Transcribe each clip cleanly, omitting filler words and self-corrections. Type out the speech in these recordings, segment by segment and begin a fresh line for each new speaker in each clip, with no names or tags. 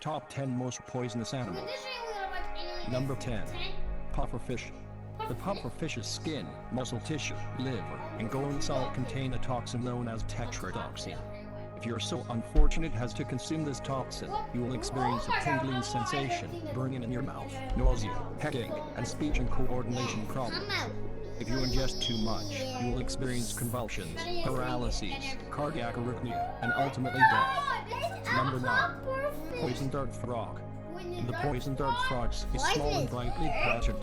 Top 10 most poisonous animals. Number 10. Pufferfish. The pufferfish's skin, muscle tissue, liver, and golden salt contain a toxin known as tetrodotoxin. If you're so unfortunate as to consume this toxin, you will experience a tingling sensation, burning in your mouth, nausea, headache, and speech and coordination problems. If you ingest too much, you will experience convulsions, paralyses, cardiac arrhythmia, and ultimately death. Number 9. Poison dart frog. The poison dart frog is small and brightly pressured.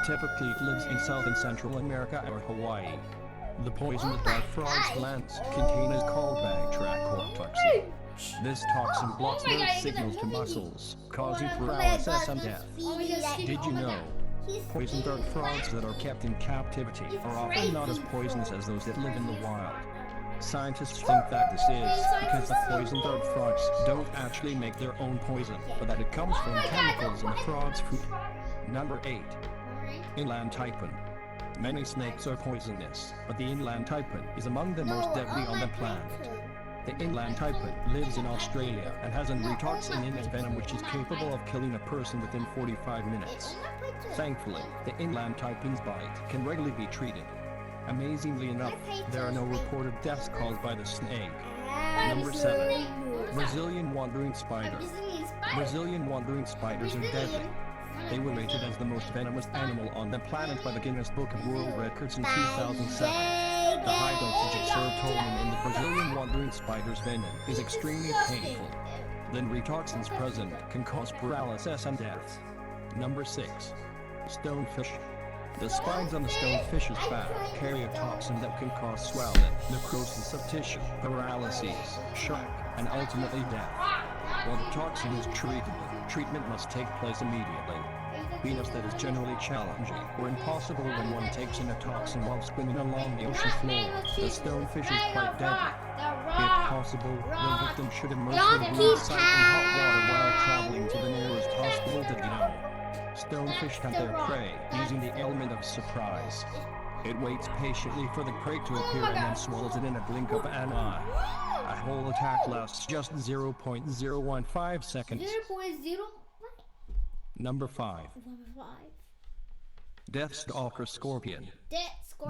Typically it lives in South and Central America or Hawaii. The poison dart frog's glands contain a called batrachotoxin. This toxin blocks nerve signals to muscles, causing paralysis and death. Did you know? Poison dart frogs that are kept in captivity are often not as poisonous as those that live in the wild. Scientists think that this is because the poison dart frogs don't actually make their own poison, but that it comes from chemicals in the frog's food. Number 8. Inland taipan. Many snakes are poisonous, but the inland taipan is among the most deadly on the planet. The inland taipan lives in Australia and has a retoxin in its venom which is capable of killing a person within 45 minutes. Thankfully, the inland taipan's bite can regularly be treated. Amazingly enough, there are no reported deaths caused by the snake. Number 7. Brazilian wandering spider. Brazilian wandering spiders are deadly. They were rated as the most venomous animal on the planet by the Guinness Book of World Records in 2007. The high dosage of serotonin in the Brazilian wandering spider's venom is extremely painful. The retoxins present can cause paralysis and death. Number 6. Stonefish. The spines on the stonefish's back carry a toxin that can cause swelling, necrosis of tissue, paralyses, shock, and ultimately death. While the toxin is treatable, treatment must take place immediately. Venus that is generally challenging or impossible when one takes in a toxin while swimming along the ocean floor. The stonefish is quite deadly. If possible, the victim should immerse their wound site in hot water while traveling to the nearest hospital. Did you know? Stonefish hunt their prey using the element of surprise. It waits patiently for the prey to appear and then swallows it in a blink of an eye. A whole attack lasts just 0.015 seconds.
0.0.
Number 5. Deathstalker scorpion.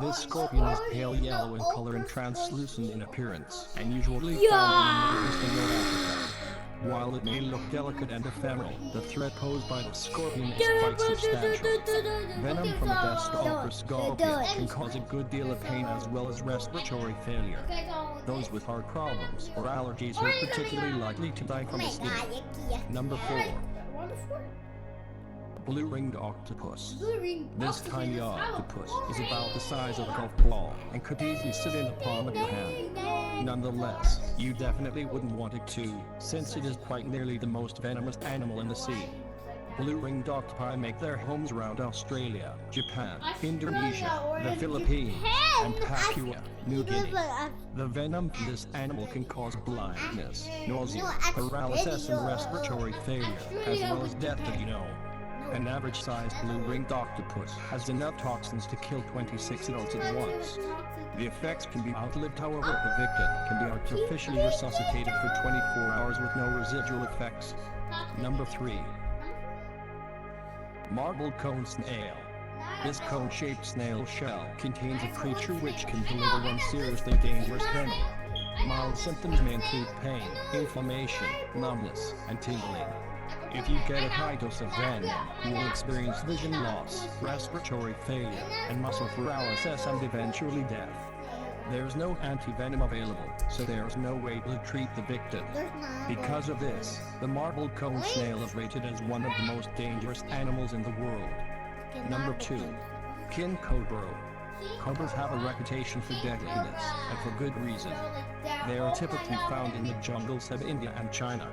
This scorpion is pale yellow in color and translucent in appearance, and usually found in Middle East and North Africa. While it may look delicate and ephemeral, the threat posed by the scorpion is quite substantial. Venom from a deathstalker scorpion can cause a good deal of pain as well as respiratory failure. Those with heart problems or allergies are particularly likely to die from its sting. Number 4. Blue-ringed octopus. This tiny octopus is about the size of a golf ball and could easily sit in the palm of your hand. Nonetheless, you definitely wouldn't want it to, since it is quite nearly the most venomous animal in the sea. Blue-ringed octopi make their homes around Australia, Japan, Indonesia, the Philippines, and Papua New Guinea. The venom from this animal can cause blindness, nausea, paralysis, and respiratory failure, as well as death. Did you know? An average-sized blue-ringed octopus has enough toxins to kill 26 adults at once. The effects can be outlived, however, the victim can be artificially resuscitated for 24 hours with no residual effects. Number 3. Marbled cone snail. This cone-shaped snail shell contains a creature which can deliver one seriously dangerous venom. Mild symptoms may include pain, inflammation, numbness, and tingling. If you get a high dose of venom, you will experience vision loss, respiratory failure, and muscle paralysis and eventually death. There's no anti-venom available, so there's no way to treat the victim. Because of this, the marbled cone snail is rated as one of the most dangerous animals in the world. Number 2. King cobra. Cobras have a reputation for deadliness, and for good reason. They are typically found in the jungles of India and China.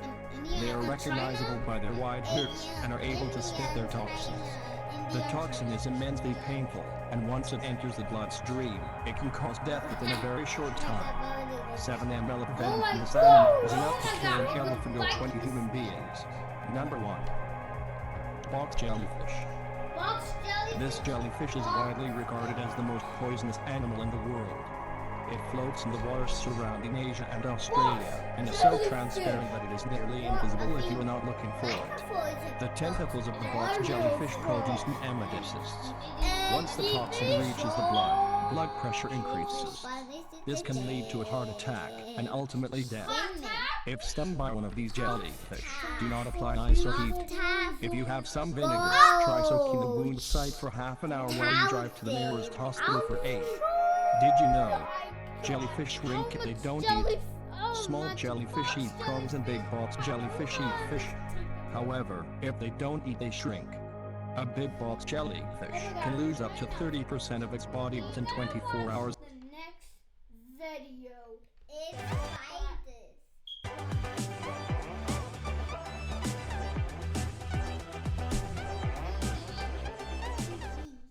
They are recognizable by their wide hoods and are able to spit their toxins. The toxin is immensely painful, and once it enters the bloodstream, it can cause death within a very short time. 7 ml of venom from this animal is enough to kill an elephant or 20 human beings. Number 1. Box jellyfish. This jellyfish is widely regarded as the most poisonous animal in the world. It floats in the waters surrounding Asia and Australia, and is so transparent that it is nearly invisible if you are not looking for it. The tentacles of the box jellyfish produce nematocysts. Once the toxin reaches the blood pressure increases. This can lead to a heart attack, and ultimately death. If stung by one of these jellyfish, do not apply ice or heat. If you have some vinegar, try soaking the wound site for half an hour while you drive to the nearest hospital for aid. Did you know? Jellyfish shrink if they don't eat. Small jellyfish eat prawns and big box jellyfish eat fish. However, if they don't eat, they shrink. A big box jellyfish can lose up to 30% of its body within 24 hours.
The next video is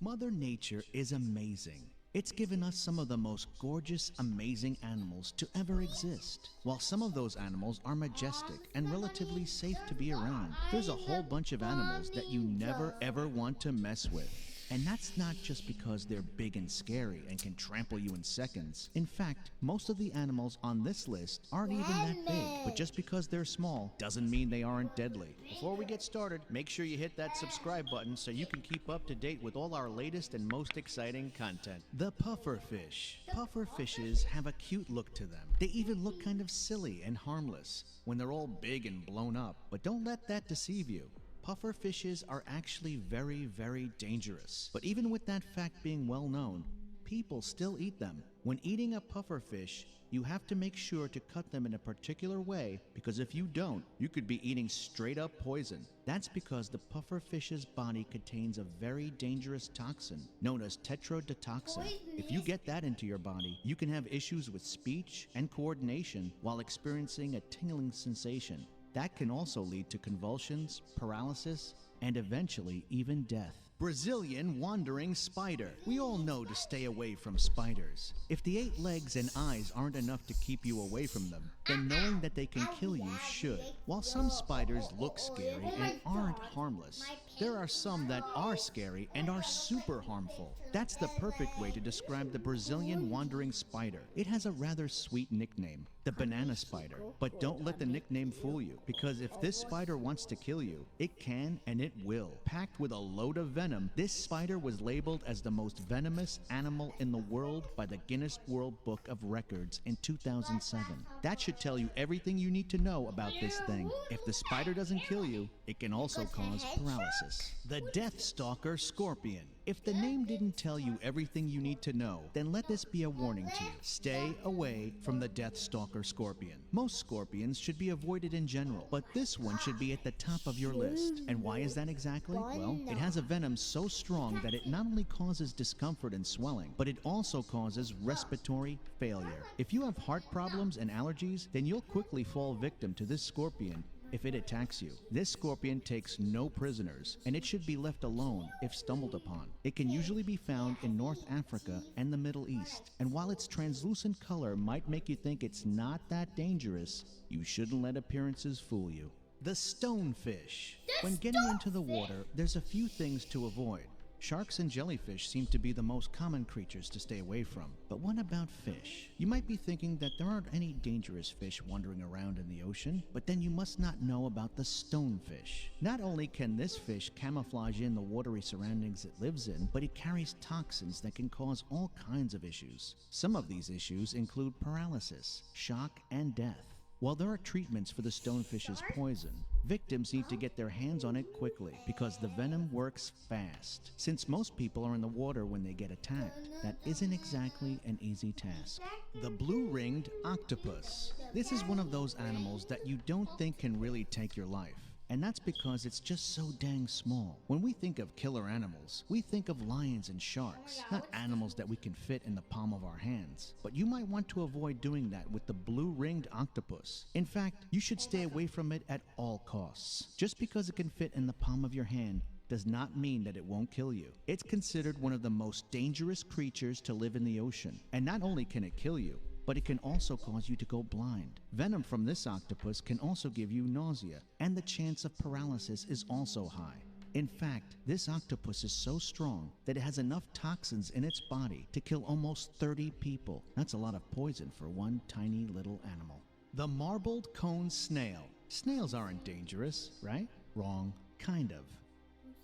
Mother Nature is amazing. It's given us some of the most gorgeous, amazing animals to ever exist. While some of those animals are majestic and relatively safe to be around, there's a whole bunch of animals that you never ever want to mess with. And that's not just because they're big and scary and can trample you in seconds. In fact, most of the animals on this list aren't even that big, but just because they're small doesn't mean they aren't deadly. Before we get started, make sure you hit that subscribe button so you can keep up to date with all our latest and most exciting content. The pufferfish. Pufferfishes have a cute look to them. They even look kind of silly and harmless when they're all big and blown up, but don't let that deceive you. Pufferfishes are actually very, very dangerous. But even with that fact being well known, people still eat them. When eating a pufferfish, you have to make sure to cut them in a particular way, because if you don't, you could be eating straight up poison. That's because the pufferfish's body contains a very dangerous toxin known as tetrodotoxin. If you get that into your body, you can have issues with speech and coordination while experiencing a tingling sensation. That can also lead to convulsions, paralysis, and eventually even death. Brazilian wandering spider. We all know to stay away from spiders. If the 8 legs and eyes aren't enough to keep you away from them, then knowing that they can kill you should. While some spiders look scary and aren't harmless, there are some that are scary and are super harmful. That's the perfect way to describe the Brazilian wandering spider. It has a rather sweet nickname, the banana spider. But don't let the nickname fool you, because if this spider wants to kill you, it can and it will. Packed with a load of venom, this spider was labeled as the most venomous animal in the world by the Guinness World Book of Records in 2007. That should tell you everything you need to know about this thing. If the spider doesn't kill you, it can also cause paralysis. The Death Stalker Scorpion. If the name didn't tell you everything you need to know, then let this be a warning to you. Stay away from the Death Stalker scorpion. Most scorpions should be avoided in general, but this one should be at the top of your list. And why is that exactly? Well, it has a venom so strong that it not only causes discomfort and swelling, but it also causes respiratory failure. If you have heart problems and allergies, then you'll quickly fall victim to this scorpion if it attacks you. This scorpion takes no prisoners, and it should be left alone if stumbled upon. It can usually be found in North Africa and the Middle East, and while its translucent color might make you think it's not that dangerous, you shouldn't let appearances fool you. The stonefish. When getting into the water, there's a few things to avoid. Sharks and jellyfish seem to be the most common creatures to stay away from. But what about fish? You might be thinking that there aren't any dangerous fish wandering around in the ocean, but then you must not know about the stonefish. Not only can this fish camouflage in the watery surroundings it lives in, but it carries toxins that can cause all kinds of issues. Some of these issues include paralysis, shock, and death. While there are treatments for the stonefish's poison, victims need to get their hands on it quickly because the venom works fast. Since most people are in the water when they get attacked, that isn't exactly an easy task. The blue-ringed octopus. This is one of those animals that you don't think can really take your life. And that's because it's just so dang small. When we think of killer animals, we think of lions and sharks, not animals that we can fit in the palm of our hands. But you might want to avoid doing that with the blue-ringed octopus. In fact, you should stay away from it at all costs. Just because it can fit in the palm of your hand does not mean that it won't kill you. It's considered one of the most dangerous creatures to live in the ocean. And not only can it kill you, but it can also cause you to go blind. Venom from this octopus can also give you nausea, and the chance of paralysis is also high. In fact, this octopus is so strong that it has enough toxins in its body to kill almost 30 people. That's a lot of poison for one tiny little animal. The marbled cone snail. Snails aren't dangerous, right? Wrong. Kind of.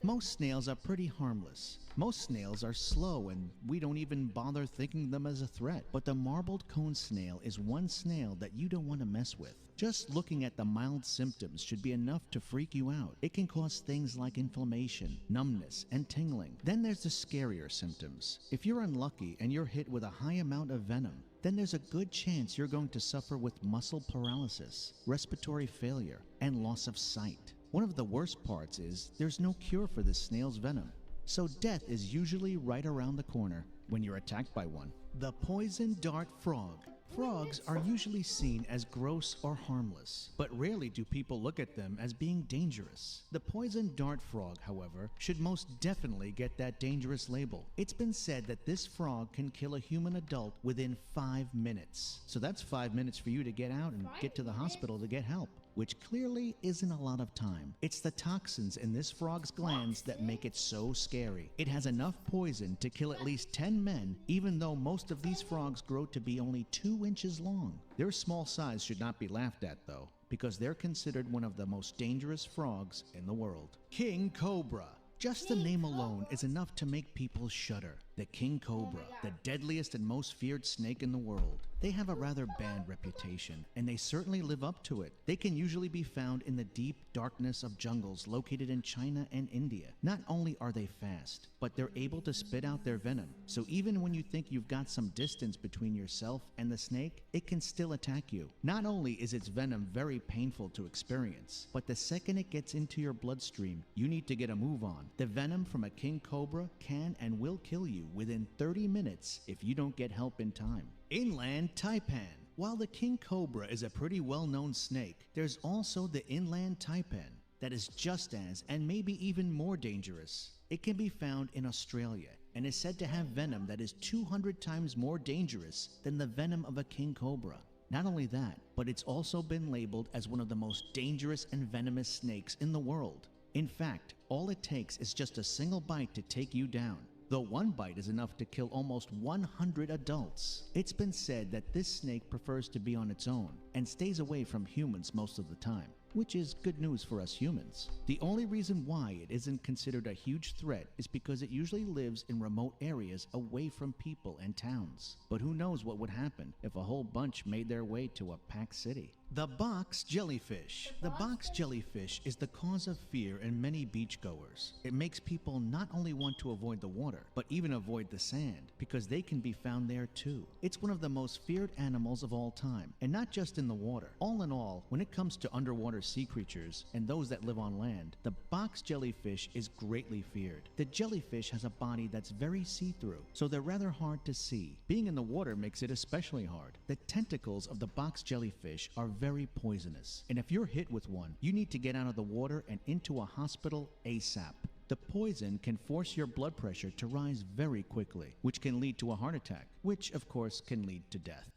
Most snails are pretty harmless. Most snails are slow and we don't even bother thinking them as a threat. But the marbled cone snail is one snail that you don't want to mess with. Just looking at the mild symptoms should be enough to freak you out. It can cause things like inflammation, numbness, and tingling. Then there's the scarier symptoms. If you're unlucky and you're hit with a high amount of venom, then there's a good chance you're going to suffer with muscle paralysis, respiratory failure, and loss of sight. One of the worst parts is there's no cure for this snail's venom, so death is usually right around the corner when you're attacked by one. The poison dart frog. Frogs are usually seen as gross or harmless, but rarely do people look at them as being dangerous. The poison dart frog, however, should most definitely get that dangerous label. It's been said that this frog can kill a human adult within 5 minutes. So that's 5 minutes for you to get out and get to the hospital to get help, which clearly isn't a lot of time. It's the toxins in this frog's glands that make it so scary. It has enough poison to kill at least 10 men, even though most of these frogs grow to be only 2 inches long. Their small size should not be laughed at, though, because they're considered one of the most dangerous frogs in the world. King Cobra. Just the name alone is enough to make people shudder. The king cobra, the deadliest and most feared snake in the world. They have a rather bad reputation, and they certainly live up to it. They can usually be found in the deep darkness of jungles located in China and India. Not only are they fast, but they're able to spit out their venom. So even when you think you've got some distance between yourself and the snake, it can still attack you. Not only is its venom very painful to experience, but the second it gets into your bloodstream, you need to get a move on. The venom from a king cobra can and will kill you within 30 minutes if you don't get help in time. Inland taipan. While the king cobra is a pretty well-known snake, there's also the inland taipan that is just as and maybe even more dangerous. It can be found in Australia and is said to have venom that is 200 times more dangerous than the venom of a king cobra. Not only that, but it's also been labeled as one of the most dangerous and venomous snakes in the world. In fact, all it takes is just a single bite to take you down. Though one bite is enough to kill almost 100 adults. It's been said that this snake prefers to be on its own and stays away from humans most of the time, which is good news for us humans. The only reason why it isn't considered a huge threat is because it usually lives in remote areas away from people and towns. But who knows what would happen if a whole bunch made their way to a packed city. The box jellyfish. The box jellyfish is the cause of fear in many beachgoers. It makes people not only want to avoid the water, but even avoid the sand, because they can be found there too. It's one of the most feared animals of all time, and not just in the water. All in all, when it comes to underwater sea creatures and those that live on land, the box jellyfish is greatly feared. The jellyfish has a body that's very see-through, so they're rather hard to see. Being in the water makes it especially hard. The tentacles of the box jellyfish are very poisonous, and if you're hit with one, you need to get out of the water and into a hospital ASAP. The poison can force your blood pressure to rise very quickly, which can lead to a heart attack, which of course can lead to death.